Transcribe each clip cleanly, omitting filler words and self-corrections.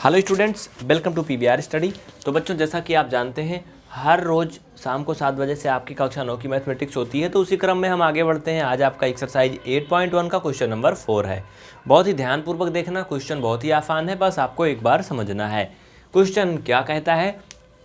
Hello students, welcome to PBR study. तो बच्चों, जैसा कि आप जानते हैं हर रोज़ शाम को 7 बजे से आपकी कक्षा 9 की मैथमेटिक्स होती है। तो उसी क्रम में हम आगे बढ़ते हैं। आज आपका एक्सरसाइज 8.1 का क्वेश्चन नंबर 4 है। बहुत ही ध्यानपूर्वक देखना, क्वेश्चन बहुत ही आसान है, बस आपको एक बार समझना है। क्वेश्चन क्या कहता है?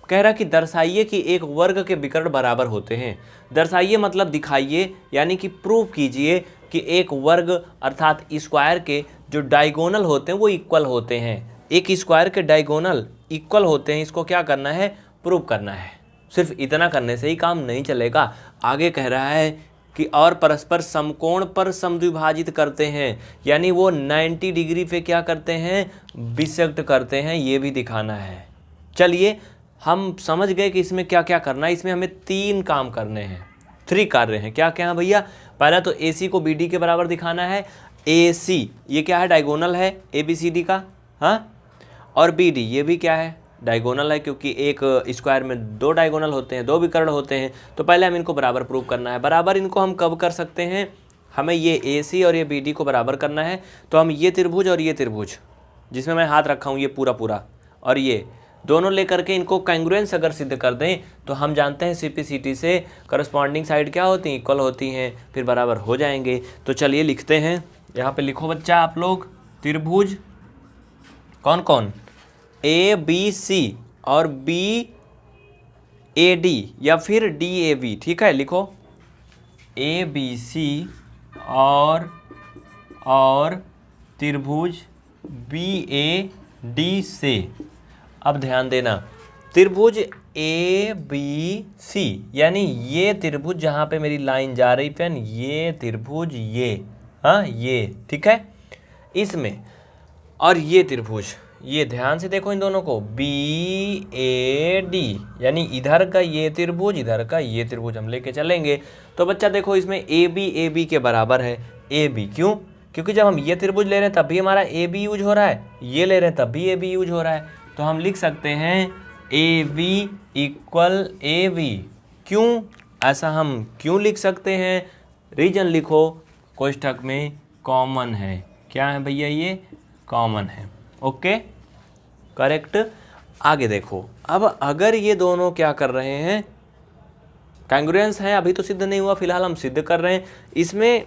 कह रहा कि दर्शाइए कि एक वर्ग के विकर्ण बराबर होते हैं। दर्शाइए मतलब दिखाइए, यानी कि प्रूव कीजिए कि एक वर्ग अर्थात स्क्वायर के जो डायगोनल होते हैं वो इक्वल होते हैं। एक स्क्वायर के डायगोनल इक्वल होते हैं, इसको क्या करना है? प्रूव करना है। सिर्फ इतना करने से ही काम नहीं चलेगा। आगे कह रहा है कि और परस्पर समकोण पर समद्विभाजित करते हैं, यानी वो 90 डिग्री पे क्या करते हैं? बिसेक्ट करते हैं। ये भी दिखाना है। चलिए, हम समझ गए कि इसमें क्या क्या करना है। इसमें हमें 3 काम करने हैं, 3 कार्य हैं। क्या क्या है भैया? पहला तो AC को BD के बराबर दिखाना है। AC ये क्या है? डायगोनल है ABCD का, हाँ। और BD ये भी क्या है? डायगोनल है, क्योंकि एक स्क्वायर में 2 डायगोनल होते हैं, 2 विकर्ण होते हैं। तो पहले हम इनको बराबर प्रूव करना है। बराबर इनको हम कब कर सकते हैं? हमें ये AC और ये BD को बराबर करना है। तो हम ये त्रिभुज और ये त्रिभुज, जिसमें मैं हाथ रखा हूँ, ये पूरा पूरा, और ये दोनों लेकर के इनको कांग्रुएंस अगर सिद्ध कर दें तो हम जानते हैं CPCT से करस्पॉन्डिंग साइड क्या होती हैं? इक्वल होती हैं, फिर बराबर हो जाएंगे। तो चलिए लिखते हैं। यहाँ पे लिखो बच्चा आप लोग, त्रिभुज कौन कौन? ABC और BAD या फिर DAB, ठीक है। लिखो ABC और त्रिभुज BAD से। अब ध्यान देना, त्रिभुज ABC यानी ये त्रिभुज जहाँ पे मेरी लाइन जा रही पेन, ये त्रिभुज, ये, हाँ ये, ठीक है। इसमें और ये त्रिभुज, ये ध्यान से देखो इन दोनों को, BAD यानी इधर का ये त्रिभुज, इधर का ये त्रिभुज हम लेके चलेंगे। तो बच्चा देखो, इसमें AB के बराबर है। AB क्यों? क्योंकि जब हम ये त्रिभुज ले रहे हैं तब भी हमारा AB यूज हो रहा है, ये ले रहे हैं तब भी AB यूज हो रहा है। तो हम लिख सकते हैं AB इक्वल AB। क्यों? ऐसा हम क्यों लिख सकते हैं? रीजन लिखो कोष्ठक में, कॉमन है। क्या है भैया? ये कॉमन है। Okay, correct. आगे देखो, अब अगर ये दोनों क्या कर रहे हैं? कांग्रुएंस है। अभी तो सिद्ध नहीं हुआ, फिलहाल हम सिद्ध कर रहे हैं। इसमें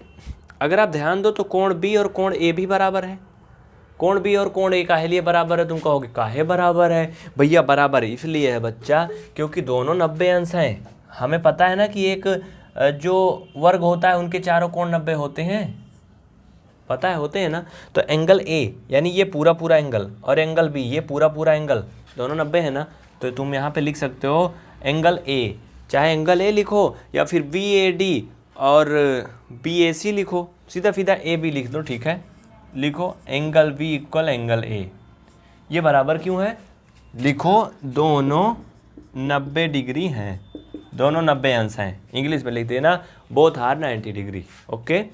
अगर आप ध्यान दो तो कोण B और कोण A भी बराबर है। कोण B और कोण A काहे लिए बराबर है? तुम कहोगे काहे बराबर है भैया? बराबर इसलिए है बच्चा क्योंकि दोनों 90 अंश हैं। हमें पता है ना कि एक जो वर्ग होता है उनके चारों कोण 90 होते हैं, पता है, होते हैं ना। तो एंगल A यानी ये पूरा पूरा एंगल, और एंगल B ये पूरा पूरा एंगल, दोनों 90 है ना। तो तुम यहाँ पे लिख सकते हो एंगल A, चाहे एंगल A लिखो या फिर BAD और BAC लिखो, सीधा सीधा AB लिख दो, ठीक है। लिखो angle B equal angle A। ये बराबर क्यों है? लिखो दोनों 90 डिग्री हैं, दोनों 90 अंश हैं। इंग्लिश में लिख देना बोथ आर 90 डिग्री। ओके,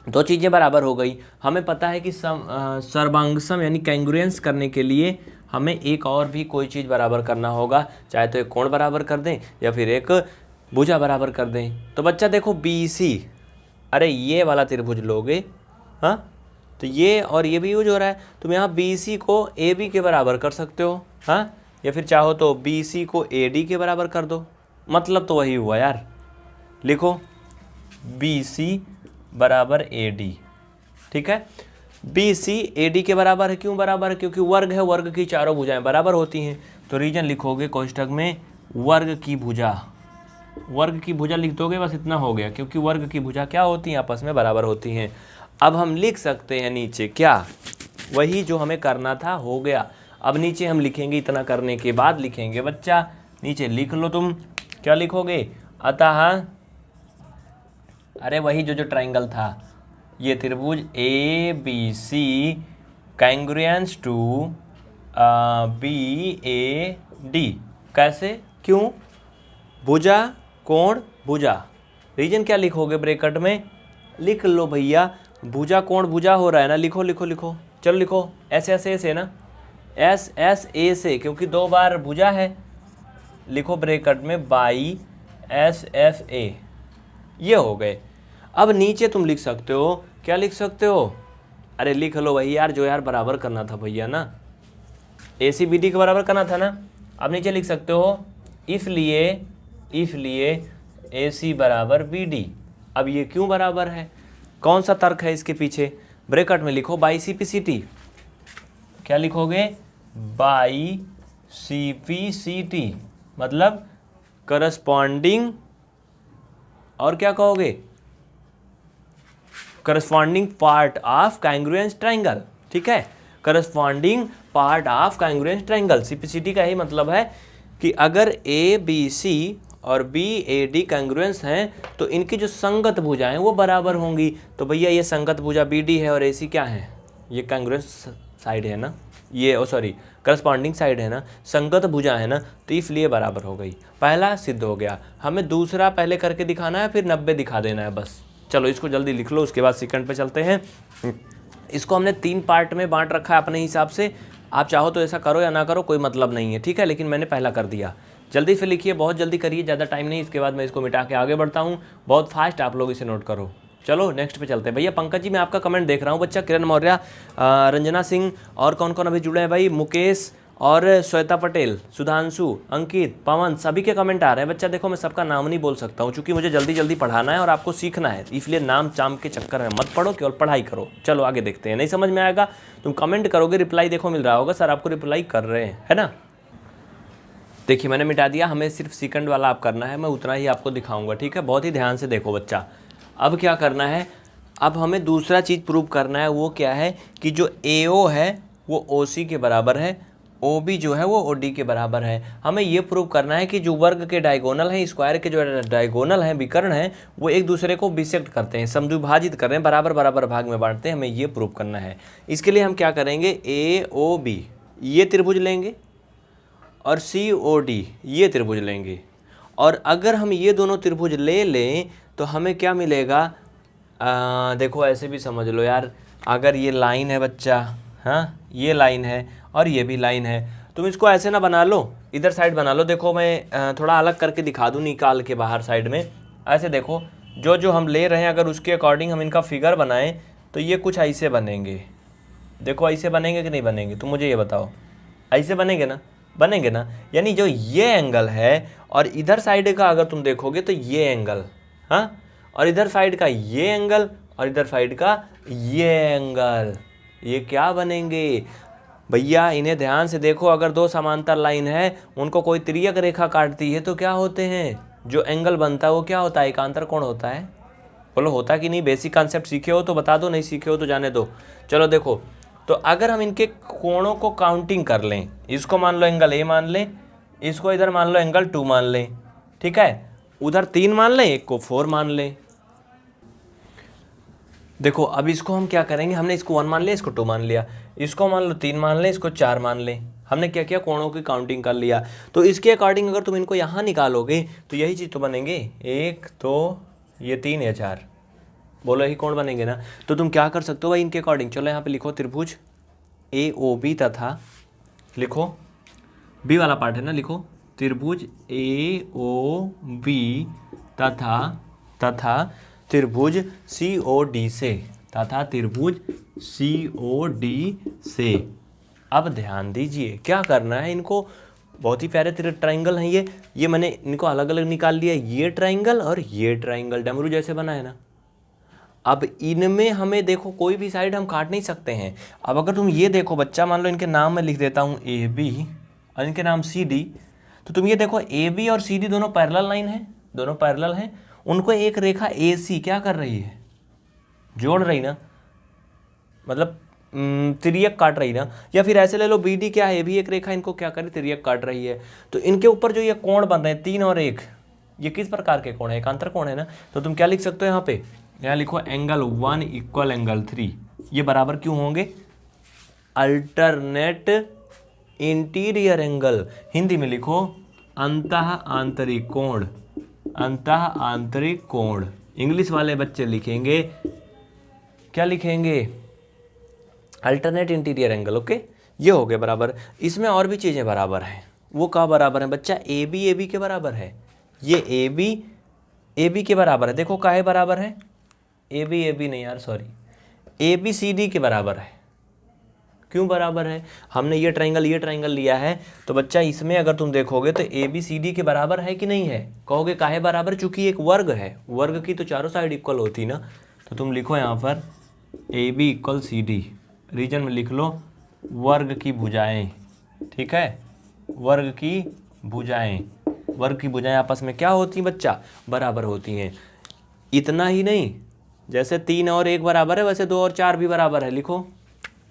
2 चीज़ें बराबर हो गई। हमें पता है कि सर्वांगसम यानी कांग्रुएंस करने के लिए हमें एक और भी कोई चीज़ बराबर करना होगा, चाहे तो एक कोण बराबर कर दें या फिर एक भुजा बराबर कर दें। तो बच्चा देखो BC, अरे ये वाला त्रिभुज लोगे, हाँ, तो ये और ये भी यूज हो रहा है। तुम यहाँ BC को AB के बराबर कर सकते हो, हाँ, या फिर चाहो तो BC को AD के बराबर कर दो। मतलब तो वही हुआ यार। लिखो BC बराबर AD, ठीक है। BC AD के बराबर है। क्यों बराबर है? क्योंकि वर्ग है, वर्ग की चारों भुजाएं बराबर होती हैं। तो रीजन लिखोगे कोष्ठक में वर्ग की भुजा, वर्ग की भुजा लिख दोगे, बस इतना हो गया। क्योंकि वर्ग की भुजा क्या होती हैं? आपस में बराबर होती हैं। अब हम लिख सकते हैं नीचे क्या? वही जो हमें करना था हो गया। अब नीचे हम लिखेंगे, इतना करने के बाद लिखेंगे बच्चा, नीचे लिख लो तुम, क्या लिखोगे? अतः, अरे वही जो ट्राइंगल था, ये त्रिभुज ABC कांग्रुएंस टू BAD। कैसे? क्यों? भुजा कोण भुजा। रीजन क्या लिखोगे? ब्रैकेट में लिख लो भैया, भुजा कोण भुजा हो रहा है ना। लिखो लिखो लिखो, चलो लिखो SSA से ना, SSA से, क्योंकि 2 बार भुजा है। लिखो ब्रैकेट में बाई SSA। ये हो गए। अब नीचे तुम लिख सकते हो, क्या लिख सकते हो? अरे लिख लो वही यार, जो यार बराबर करना था भैया ना। AC BD के बराबर करना था ना। अब नीचे लिख सकते हो इसलिए AC बराबर BD। अब ये क्यों बराबर है, कौन सा तर्क है इसके पीछे? ब्रैकेट में लिखो बाई CPCT। क्या लिखोगे? बाई CPCT, मतलब करस्पॉन्डिंग, और क्या कहोगे? Corresponding part of congruence triangle. ठीक है, corresponding part of congruence triangle. CPCT का ही मतलब है कि अगर ABC और BAD कांग्रुएंस हैं तो इनकी जो संगत भुजाएं वो बराबर होंगी। तो भैया ये संगत भुजा BD है और AC क्या है? ये कांग्रुएंस साइड है ना, ये सॉरी करस्पॉन्डिंग साइड है ना, संगत भुजा है ना, तो इसलिए बराबर हो गई। पहला सिद्ध हो गया। हमें दूसरा पहले करके दिखाना है, फिर 90 दिखा देना है बस। चलो इसको जल्दी लिख लो, उसके बाद सेकंड पे चलते हैं। इसको हमने 3 पार्ट में बांट रखा है अपने हिसाब से। आप चाहो तो ऐसा करो या ना करो, कोई मतलब नहीं है, ठीक है, लेकिन मैंने पहला कर दिया। जल्दी से लिखिए, बहुत जल्दी करिए, ज़्यादा टाइम नहीं, इसके बाद मैं इसको मिटा के आगे बढ़ता हूँ। बहुत फास्ट आप लोग इसे नोट करो। चलो नेक्स्ट पे चलते हैं। भैया पंकज जी मैं आपका कमेंट देख रहा हूँ, बच्चा किरण मौर्य, रंजना सिंह, और कौन कौन अभी जुड़े हैं भाई? मुकेश और श्वेता पटेल, सुधांशु, अंकित, पवन, सभी के कमेंट आ रहे हैं। बच्चा देखो मैं सबका नाम नहीं बोल सकता हूँ क्योंकि मुझे जल्दी जल्दी पढ़ाना है और आपको सीखना है, इसलिए नाम चाम के चक्कर में मत पढ़ो, केवल पढ़ाई करो। चलो आगे देखते हैं। नहीं समझ में आएगा तुम कमेंट करोगे, रिप्लाई देखो मिल रहा होगा, सर आपको रिप्लाई कर रहे हैं, है ना। देखिए मैंने मिटा दिया, हमें सिर्फ सेकंड वाला आप करना है, मैं उतना ही आपको दिखाऊंगा, ठीक है। बहुत ही ध्यान से देखो बच्चा। अब क्या करना है, अब हमें दूसरा चीज़ प्रूव करना है। वो क्या है कि जो AO है वो OC के बराबर है, OB जो है वो OD के बराबर है। हमें ये प्रूव करना है कि जो वर्ग के डायगोनल हैं, स्क्वायर के जो डायगोनल हैं, विकर्ण हैं, वो एक दूसरे को बिसेक्ट करते हैं, समद्विभाजित कर रहे हैं, बराबर बराबर भाग में बांटते हैं। हमें ये प्रूव करना है। इसके लिए हम क्या करेंगे, AOB ये त्रिभुज लेंगे और COD ये त्रिभुज लेंगे, और अगर हम ये दोनों त्रिभुज ले लें तो हमें क्या मिलेगा? देखो ऐसे भी समझ लो यार, अगर ये लाइन है बच्चा, हाँ ये लाइन है और ये भी लाइन है, तुम इसको ऐसे ना बना लो, इधर साइड बना लो। देखो मैं थोड़ा अलग करके दिखा दूँ, निकाल के बाहर साइड में। ऐसे देखो, जो जो हम ले रहे हैं अगर उसके अकॉर्डिंग हम इनका फिगर बनाएं तो ये कुछ ऐसे बनेंगे। देखो ऐसे बनेंगे कि नहीं बनेंगे, तुम मुझे ये बताओ। ऐसे बनेंगे ना, बनेंगे ना। यानी जो ये एंगल है और इधर साइड का अगर तुम देखोगे तो ये एंगल, हाँ, और इधर साइड का ये एंगल और इधर साइड का ये एंगल, ये क्या बनेंगे भैया? इन्हें ध्यान से देखो। अगर दो समांतर लाइन है, उनको कोई तिर्यक रेखा काटती है तो क्या होते हैं? जो एंगल बनता है वो क्या होता है? एकांतर कोण होता है। बोलो होता कि नहीं? बेसिक कॉन्सेप्ट सीखे हो तो बता दो, नहीं सीखे हो तो जाने दो। चलो देखो, तो अगर हम इनके कोणों को काउंटिंग कर लें, इसको मान लो एंगल A मान लें, इसको इधर मान लो एंगल 2 मान लें, ठीक है, उधर 3 मान लें, एक को 4 मान लें। देखो अब इसको हम क्या करेंगे, हमने इसको 1 मान लिया, इसको 2 मान लिया, इसको मान लो 3 मान लें, इसको 4 मान लें। हमने क्या किया, कोणों की काउंटिंग कर लिया। तो इसके अकॉर्डिंग अगर तुम इनको यहाँ निकालोगे तो यही चीज़ तो बनेंगे, 1 2 ये 3 या 4, बोलो यही कोण बनेंगे ना। तो तुम क्या कर सकते हो भाई इनके अकॉर्डिंग, चलो यहाँ पे लिखो त्रिभुज AOB तथा, लिखो बी वाला पार्ट है ना, लिखो त्रिभुज AOB तथा त्रिभुज COD से, तथा त्रिभुज COD से। अब ध्यान दीजिए क्या करना है इनको, बहुत ही प्यारे ट्राइंगल हैं ये मैंने इनको अलग अलग निकाल लिया, ये ट्राइंगल और ये ट्राइंगल डमरू जैसे बना है ना। अब इनमें हमें देखो कोई भी साइड हम काट नहीं सकते हैं। अब अगर तुम ये देखो बच्चा, मान लो इनके नाम मैं लिख देता हूँ AB और इनके नाम CD, तो तुम ये देखो AB और CD दोनों पैरेलल लाइन है, दोनों पैरेलल हैं, उनको एक रेखा AC क्या कर रही है, जोड़ रही ना, मतलब तिर्यक काट रही ना। या फिर ऐसे ले लो BD क्या है, भी एक रेखा इनको क्या कर रही, तिर्यक काट रही है। तो इनके ऊपर जो ये कोण बन रहे हैं 3 और 1, ये किस प्रकार के कोण है, एकांतर कोण है ना। तो तुम क्या लिख सकते हो यहाँ पे, यहाँ लिखो एंगल 1 इक्वल एंगल 3, ये बराबर क्यों होंगे, अल्टरनेट इंटीरियर एंगल। हिंदी में लिखो अंतः आंतरिक कोण, अंतः आंतरिक कोण। इंग्लिश वाले बच्चे लिखेंगे, क्या लिखेंगे, अल्टरनेट इंटीरियर एंगल। ओके, ये हो गए बराबर। इसमें और भी चीज़ें बराबर हैं, वो कहाँ बराबर है बच्चा, AB के बराबर है, ये AB के बराबर है। देखो काहे बराबर है, AB नहीं यार सॉरी, ABCD के बराबर है, क्यों बराबर है? हमने ये ट्राइंगल लिया है, तो बच्चा इसमें अगर तुम देखोगे तो ए बी सी डी के बराबर है कि नहीं है? कहोगे काहे बराबर? चूंकि एक वर्ग है, वर्ग की तो चारों साइड इक्वल होती ना। तो तुम लिखो यहाँ पर A B equal C D, reason में लिख लो वर्ग की भुजाएं, ठीक है, वर्ग की भुजाएं आपस में क्या होती हैं बच्चा? बराबर होती हैं। इतना ही नहीं, जैसे 3 और 1 बराबर है वैसे 2 और 4 भी बराबर है। लिखो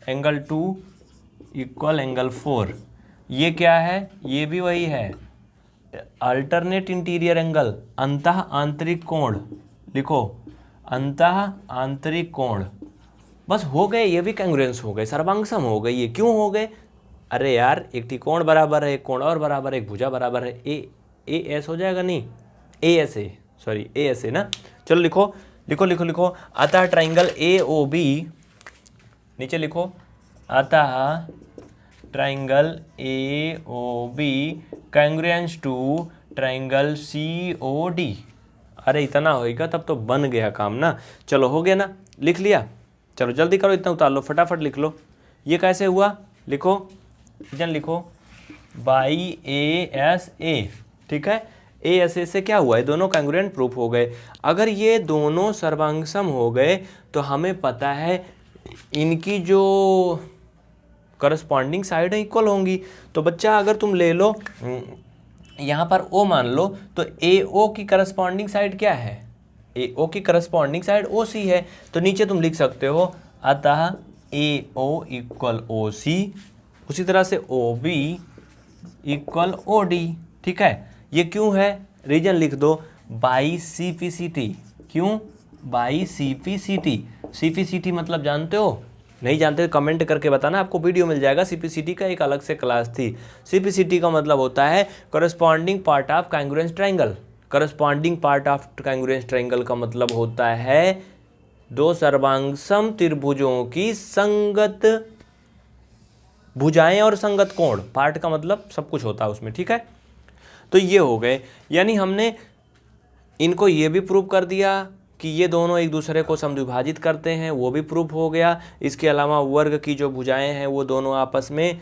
एंगल 2 इक्वल एंगल 4, ये क्या है? ये भी वही है, अल्टरनेट इंटीरियर एंगल, अंतः आंतरिक कोण। लिखो अंतः आंतरिक कोण। बस हो गए, ये भी कांग्रुएंस हो गए, सर्वांगसम हो गए। ये क्यों हो गए? अरे यार एक त्रिकोण बराबर है, एक कोण और बराबर है, एक भुजा बराबर है, ए एस हो जाएगा, नहीं A S A, sorry A S A ना। चलो लिखो लिखो लिखो लिखो, अतः ट्राइंगल ए ओ बी, नीचे लिखो अतः triangle A O B congruence to triangle C O D. अरे इतना होएगा तब तो बन गया काम ना। चलो हो गया ना, लिख लिया। चलो जल्दी करो, इतना उतार लो, फटाफट लिख लो। ये कैसे हुआ? लिखो जन लिखो बाई ए एस ए, ठीक है। ए एस ए से क्या हुआ? ये दोनों कांग्रुएंट प्रूफ हो गए। अगर ये दोनों सर्वांगसम हो गए तो हमें पता है इनकी जो करस्पॉन्डिंग साइड है इक्वल होंगी। तो बच्चा अगर तुम ले लो यहाँ पर ओ मान लो, तो ए ओ की करस्पॉन्डिंग साइड क्या है? ए ओ की करस्पॉन्डिंग साइड ओ सी है। तो नीचे तुम लिख सकते हो अतः ए ओ इक्वल ओ सी, उसी तरह से O B equal O D, ठीक है। ये क्यों है? रीजन लिख दो by C P C T. क्यों? By C P C T. C P C T मतलब जानते हो? नहीं जानते कमेंट करके बताना, आपको वीडियो मिल जाएगा। सीपीसीटी का एक अलग से क्लास थी। सीपीसीटी का मतलब होता है corresponding part of congruence triangle. Corresponding part of congruence triangle का मतलब होता है दो सर्वांगसम त्रिभुजों की संगत भुजाएं और संगत कोण। पार्ट का मतलब सब कुछ होता है उसमें, ठीक है। तो ये हो गए, यानी हमने इनको ये भी प्रूव कर दिया कि ये दोनों एक दूसरे को समद्विभाजित करते हैं, वो भी प्रूफ हो गया। इसके अलावा वर्ग की जो भुजाएं हैं वो दोनों आपस में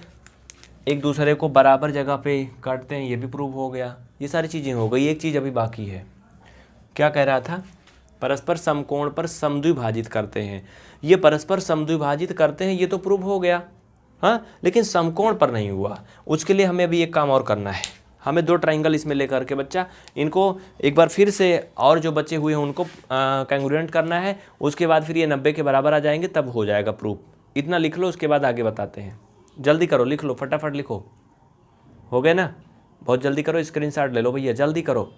एक दूसरे को बराबर जगह पे काटते हैं, ये भी प्रूफ हो गया। ये सारी चीज़ें हो गई। एक चीज़ अभी बाकी है, क्या कह रहा था? परस्पर समकोण पर समद्विभाजित करते हैं। ये परस्पर समद्विभाजित करते हैं, ये तो प्रूफ हो गया, हाँ, लेकिन समकोण पर नहीं हुआ। उसके लिए हमें अभी एक काम और करना है। हमें दो ट्राइंगल इसमें लेकर के बच्चा इनको एक बार फिर से और जो बचे हुए हैं उनको कांग्रुएंट करना है। उसके बाद फिर ये 90 के बराबर आ जाएंगे, तब हो जाएगा प्रूफ। इतना लिख लो, उसके बाद आगे बताते हैं। जल्दी करो, लिख लो, फटाफट लिखो। हो गए ना? बहुत जल्दी करो, स्क्रीनशॉट ले लो भैया, जल्दी करो।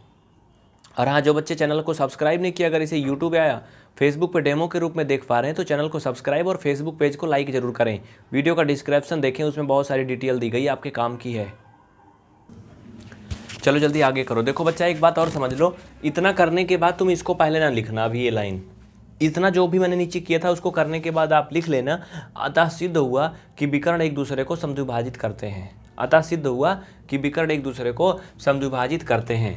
और हाँ, जो बच्चे चैनल को सब्सक्राइब नहीं किया, अगर इसे यूट्यूब या फेसबुक पे डेमो के रूप में देख पा रहे हैं तो चैनल को सब्सक्राइब और फेसबुक पेज को लाइक जरूर करें। वीडियो का डिस्क्रिप्शन देखें, उसमें बहुत सारी डिटेल दी गई, आपके काम की है। चलो जल्दी आगे करो। देखो बच्चा, एक बात और समझ लो, इतना करने के बाद तुम इसको पहले ना लिखना। अभी ये लाइन, इतना जो भी मैंने नीचे किया था उसको करने के बाद आप लिख लेना, अतः सिद्ध हुआ कि विकर्ण एक दूसरे को समद्विभाजित करते हैं। अतः सिद्ध हुआ कि विकर्ण एक दूसरे को समद्विभाजित करते हैं।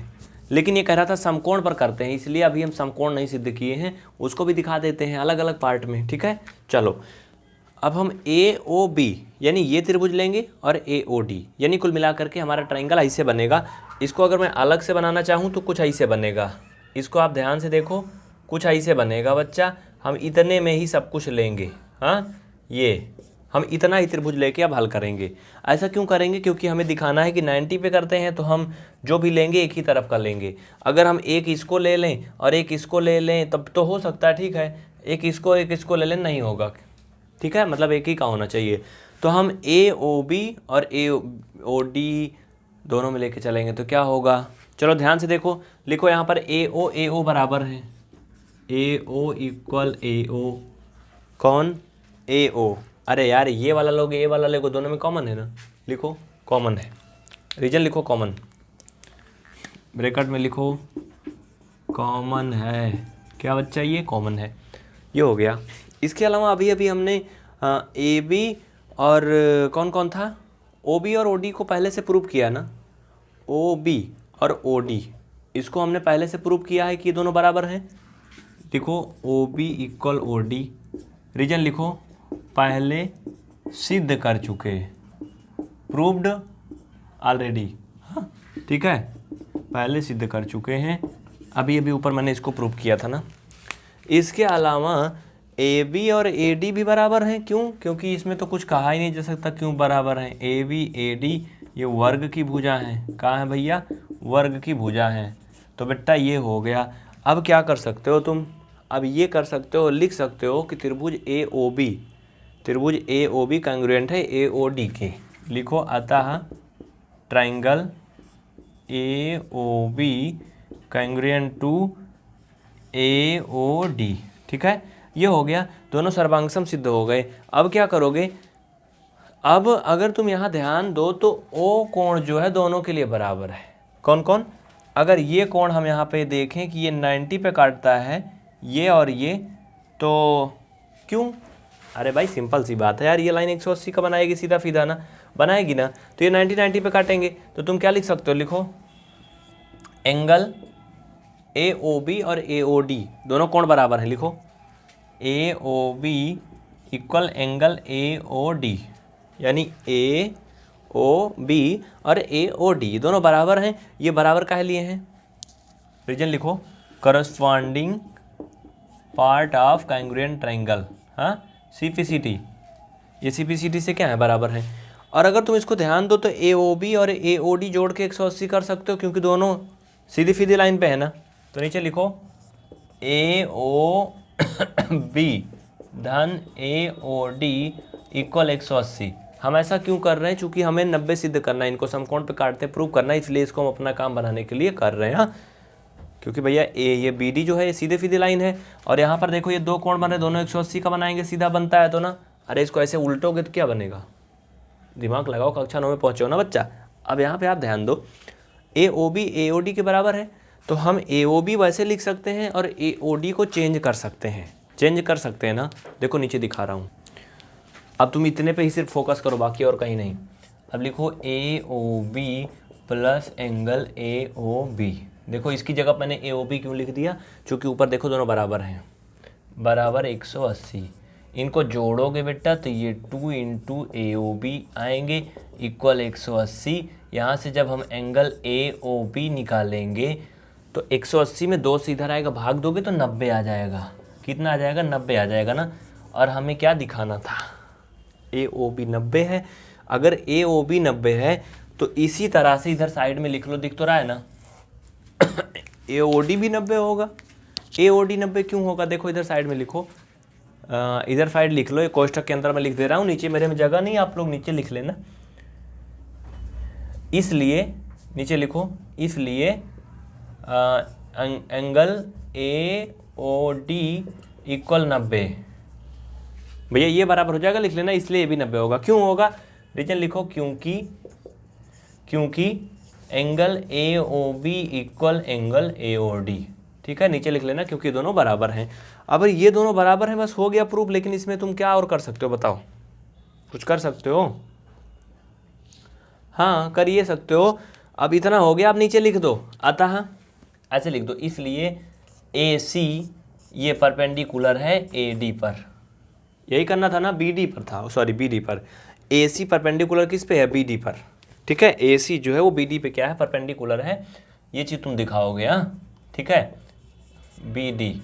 लेकिन ये कह रहा था समकोण पर करते हैं, इसलिए अभी हम समकोण नहीं सिद्ध किए हैं, उसको भी दिखा देते हैं अलग अलग पार्ट में, ठीक है। चलो अब हम ए ओ बी यानी ये त्रिभुज लेंगे और ए ओ डी, यानी कुल मिलाकर के हमारा ट्राइंगल ऐसे बनेगा। इसको अगर मैं अलग से बनाना चाहूँ तो कुछ ऐसे बनेगा। इसको आप ध्यान से देखो, कुछ ऐसे बनेगा बच्चा। हम इतने में ही सब कुछ लेंगे, हाँ, ये हम इतना ही त्रिभुज लेके अब हल करेंगे। ऐसा क्यों करेंगे? क्योंकि हमें दिखाना है कि 90 पे करते हैं तो हम जो भी लेंगे एक ही तरफ का लेंगे। अगर हम एक इसको ले लें और एक इसको ले लें तब तो हो सकता है, ठीक है। एक इसको ले लें, नहीं होगा, ठीक है, मतलब एक ही का होना चाहिए। तो हम ए ओ बी और ए ओ डी दोनों में लेके चलेंगे तो क्या होगा? चलो ध्यान से देखो, लिखो यहाँ पर ए ओ बराबर है, ए ओ इक्वल ए ओ, कौन? ए ओ। अरे यार ये वाला लोग ए वाला लोग दोनों में कॉमन है ना, लिखो कॉमन है। रीजन लिखो कॉमन, ब्रैकेट में लिखो कॉमन है। क्या बच्चा? ये कॉमन है, ये हो गया। इसके अलावा अभी अभी हमने ए बी और कौन कौन था? ओ बी और ओ डी को पहले से प्रूव किया ना। ओ बी और ओ डी, इसको हमने पहले से प्रूव किया है कि ये दोनों बराबर हैं। लिखो O B equal O D. Reason लिखो पहले सिद्ध कर चुके, प्रूव्ड ऑलरेडी। हाँ ठीक है, पहले सिद्ध कर चुके हैं, अभी अभी ऊपर मैंने इसको प्रूव किया था ना। इसके अलावा ए बी और ए डी भी बराबर हैं। क्यों? क्योंकि इसमें तो कुछ कहा ही नहीं जा सकता क्यों बराबर हैं। ए बी ए डी ये वर्ग की भुजा हैं। कहाँ है भैया? वर्ग की भुजा हैं। तो बेटा ये हो गया। अब क्या कर सकते हो तुम? अब ये कर सकते हो, लिख सकते हो कि त्रिभुज ए ओ बी कांग्रुएंट है ए ओ डी के। लिखो अतः triangle A O B congruent to A O D. ठीक है, ये हो गया, दोनों सर्वांग सिद्ध हो गए। अब क्या करोगे? अब अगर तुम यहाँ ध्यान दो तो ओ कोण जो है दोनों के लिए बराबर है। कौन कौन? अगर ये कोण हम यहाँ पे देखें कि ये 90 पे काटता है ये और ये, तो क्यों? अरे भाई सिंपल सी बात है यार, ये लाइन 180 का बनाएगी सीधा फीधा ना, बनाएगी ना, तो ये 90 पे काटेंगे। तो तुम क्या लिख सकते हो? लिखो एंगल ए ओ बी और ए ओ डी दोनों कोण बराबर हैं। लिखो A O B equal angle A O D, यानी ए ओ बी और ए ओ डी दोनों बराबर हैं। ये बराबर काहे लिए हैं? रीजन लिखो, corresponding part of congruent triangle. हाँ, सीपीसीटी, ये सीपीसीटी से क्या है? बराबर है। और अगर तुम इसको ध्यान दो तो ए ओ बी और ए ओ डी जोड़ के 180 कर सकते हो, क्योंकि दोनों सीधी सीधी लाइन पे है ना। तो नीचे लिखो ए ओ बी धन ए ओ डी इक्वल 180। हम ऐसा क्यों कर रहे हैं? चूंकि हमें 90 सिद्ध करना है, इनको समकोण पे काटते प्रूव करना है, इसलिए इसको हम अपना काम बनाने के लिए कर रहे हैं। हाँ, क्योंकि भैया ये बी डी जो है ये सीधे सीधी लाइन है, और यहाँ पर देखो ये दो कोण बन रहे, दोनों 180 का बनाएंगे, सीधा बनता है तो ना। अरे इसको ऐसे उल्टोगे तो क्या बनेगा? दिमाग लगाओ, कक्षा 9 में पहुँचे हो ना बच्चा। अब यहाँ पे आप ध्यान दो, ए ओ बी ए ओ डी के बराबर है, तो हम ए ओ बी वैसे लिख सकते हैं और ए ओ डी को चेंज कर सकते हैं। चेंज कर सकते हैं ना, देखो नीचे दिखा रहा हूँ। अब तुम इतने पे ही सिर्फ फोकस करो, बाकी और कहीं नहीं। अब लिखो A O B plus angle A O B. देखो इसकी जगह मैंने ए ओ बी क्यों लिख दिया? क्योंकि ऊपर देखो दोनों बराबर हैं, बराबर 180। इनको जोड़ोगे बेटा तो ये 2 इंटू ए ओ बी आएंगे इक्वल 180। यहाँ से जब हम एंगल ए ओ बी निकालेंगे तो 180 में 2 से इधर आएगा, भाग दोगे तो 90 आ जाएगा। कितना आ जाएगा? 90 आ जाएगा ना। और हमें क्या दिखाना था? ए ओ बी 90 है। अगर ए ओ बी 90 है तो इसी तरह से इधर साइड में लिख लो, दिख तो रहा है ना ए ओ डी भी 90 होगा। ए ओ डी 90 क्यों होगा? देखो इधर साइड में लिखो, इधर साइड लिख लो, ये कोष्ठक के अंदर मैं लिख दे रहा हूँ, नीचे मेरे में जगह नहीं, आप लोग नीचे लिख लेना। इसलिए नीचे लिखो, इसलिए angle A O D equal 90। भैया ये बराबर हो जाएगा, लिख लेना, इसलिए ये भी 90 होगा। क्यों होगा? रीजन लिखो, क्योंकि angle A O B equal angle A O D. ठीक है, नीचे लिख लेना, क्योंकि दोनों बराबर हैं। अब ये दोनों बराबर हैं, बस हो गया प्रूफ। लेकिन इसमें तुम क्या और कर सकते हो? बताओ, कुछ कर सकते हो? हाँ, कर ये सकते हो। अब इतना हो गया, अब नीचे लिख दो, अतः ऐसे लिख दो, इसलिए ए सी ये परपेंडिकुलर है ए डी पर। यही करना था ना, बी डी पर था, सॉरी बी डी पर। ए सी परपेंडिकुलर किस पे है? बी डी पर। ठीक है, ए सी जो है वो बी डी पे क्या है? परपेंडिकुलर है। ये चीज़ तुम दिखाओगे। हाँ ठीक है, बी डी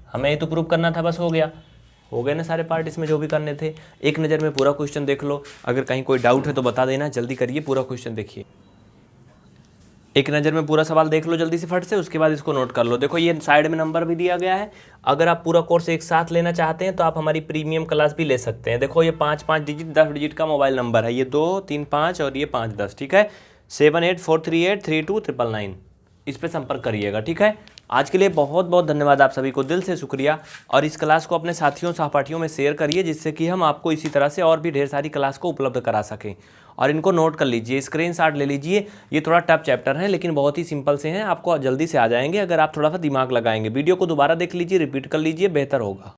हमें ये तो प्रूव करना था, बस हो गया। हो गए ना सारे पार्ट इसमें जो भी करने थे। एक नज़र में पूरा क्वेश्चन देख लो, अगर कहीं कोई डाउट है तो बता देना, जल्दी करिए, पूरा क्वेश्चन देखिए। एक नज़र में पूरा सवाल देख लो जल्दी से फट से, उसके बाद इसको नोट कर लो। देखो ये साइड में नंबर भी दिया गया है। अगर आप पूरा कोर्स एक साथ लेना चाहते हैं तो आप हमारी प्रीमियम क्लास भी ले सकते हैं। देखो ये 5 डिजिट 10 डिजिट का मोबाइल नंबर है, ये 235 और ये 510। ठीक है, 7843832999 इस पर संपर्क करिएगा। ठीक है, आज के लिए बहुत बहुत धन्यवाद, आप सभी को दिल से शुक्रिया। और इस क्लास को अपने साथियों सहपाठियों में शेयर करिए, जिससे कि हम आपको इसी तरह से और भी ढेर सारी क्लास को उपलब्ध करा सकें। और इनको नोट कर लीजिए, स्क्रीनशॉट ले लीजिए। ये थोड़ा टफ चैप्टर है लेकिन बहुत ही सिंपल से हैं, आपको जल्दी से आ जाएंगे अगर आप थोड़ा सा दिमाग लगाएंगे। वीडियो को दोबारा देख लीजिए, रिपीट कर लीजिए, बेहतर होगा।